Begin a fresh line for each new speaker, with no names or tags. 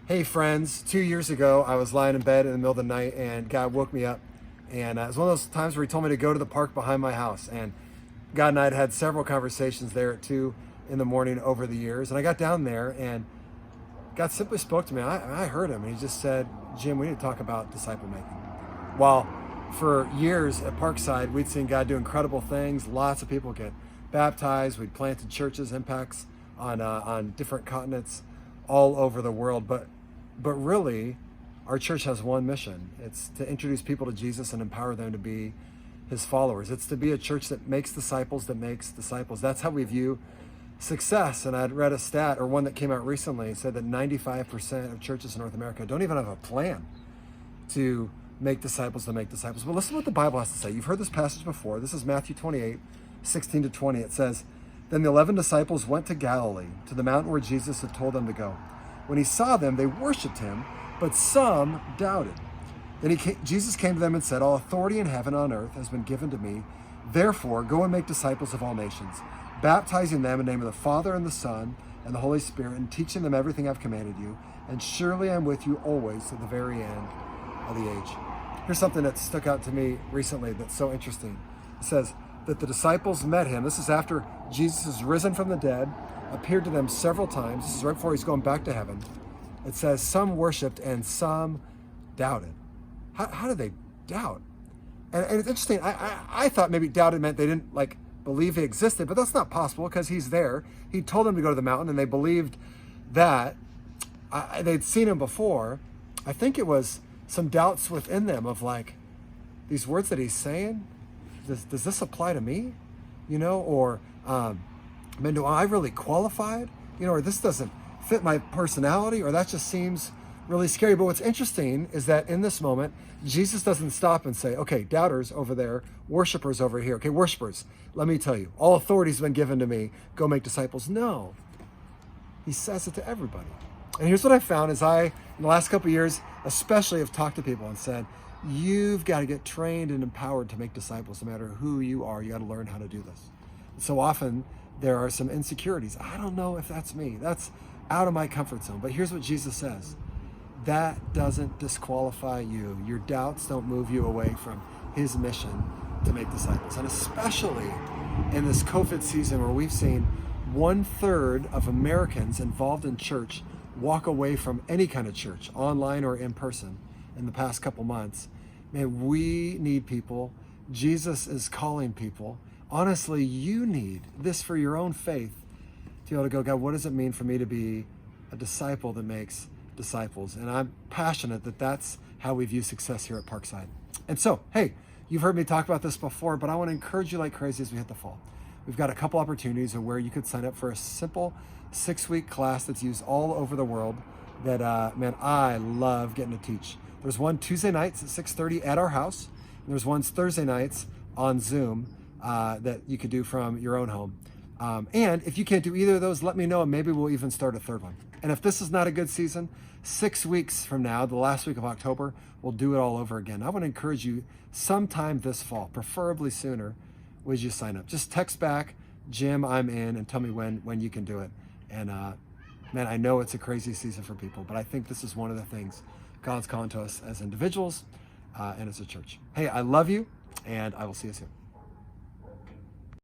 Hey friends, 2 years ago, I was lying in bed in the middle of the night and God woke me up. And it was one of those times where he told me to go to the park behind my house. And God and I had had several conversations there at 2 in the morning over the years. And I got down there and God simply spoke to me. I heard him. And he just said, Jim, we need to talk about disciple making. While for years at Parkside, we'd seen God do incredible things. Lots of people get baptized. We'd planted churches, impacts on different continents all over the world. But really, our church has one mission. It's to introduce people to Jesus and empower them to be his followers. It's to be a church that makes disciples, that makes disciples. That's how we view success. And I'd read a stat, or one that came out recently, said that 95% of churches in North America don't even have a plan to make disciples to make disciples. But listen to what the Bible has to say. You've heard this passage before. This is Matthew 28, 16 to 20. It says, "Then the 11 disciples went to Galilee, to the mountain where Jesus had told them to go. When he saw them, they worshiped him, but some doubted. Then Jesus came to them and said, 'All authority in heaven and on earth has been given to me. Therefore, go and make disciples of all nations, baptizing them in the name of the Father and the Son and the Holy Spirit, and teaching them everything I've commanded you. And surely I'm with you always to the very end of the age.'" Here's something that stuck out to me recently that's so interesting. It says that the disciples met him. This is after Jesus is risen from the dead, appeared to them several times. This is right before he's going back to heaven. It says some worshiped and some doubted. How did they doubt? And it's interesting. I thought maybe doubted meant they didn't believe he existed, but that's not possible because he's there. He told them to go to the mountain and they believed that. They'd seen him before. I think it was some doubts within them of these words that he's saying, does this apply to me? Or do I really qualified? Or this doesn't fit my personality, or that just seems really scary. But what's interesting is that in this moment, Jesus doesn't stop and say, okay, doubters over there, worshipers over here. Okay, worshipers, let me tell you, all authority has been given to me. Go make disciples. No, he says it to everybody. And here's what I found is in the last couple of years, especially have talked to people and said, you've got to get trained and empowered to make disciples. No matter who you are, you got to learn how to do this. And so often there are some insecurities. I don't know if that's me. That's out of my comfort zone. But here's what Jesus says. That doesn't disqualify you. Your doubts don't move you away from his mission to make disciples. And especially in this COVID season where we've seen 1/3 of Americans involved in church walk away from any kind of church, online or in person, in the past couple months. Man, we need people. Jesus is calling people. Honestly, you need this for your own faith to be able to go, God, what does it mean for me to be a disciple that makes disciples? And I'm passionate that that's how we view success here at Parkside. And so, hey, you've heard me talk about this before, but I want to encourage you like crazy as we hit the fall. We've got a couple opportunities of where you could sign up for a simple 6-week class that's used all over the world that, I love getting to teach. There's one Tuesday nights at 6:30 at our house. And there's one Thursday nights on Zoom that you could do from your own home. And if you can't do either of those, let me know, and maybe we'll even start a third one. And if this is not a good season, 6 weeks from now, the last week of October, we'll do it all over again. I want to encourage you sometime this fall, preferably sooner, would you sign up? Just text back, Jim, I'm in, and tell me when you can do it. And I know it's a crazy season for people, but I think this is one of the things God's calling to us as individuals and as a church. Hey, I love you, and I will see you soon.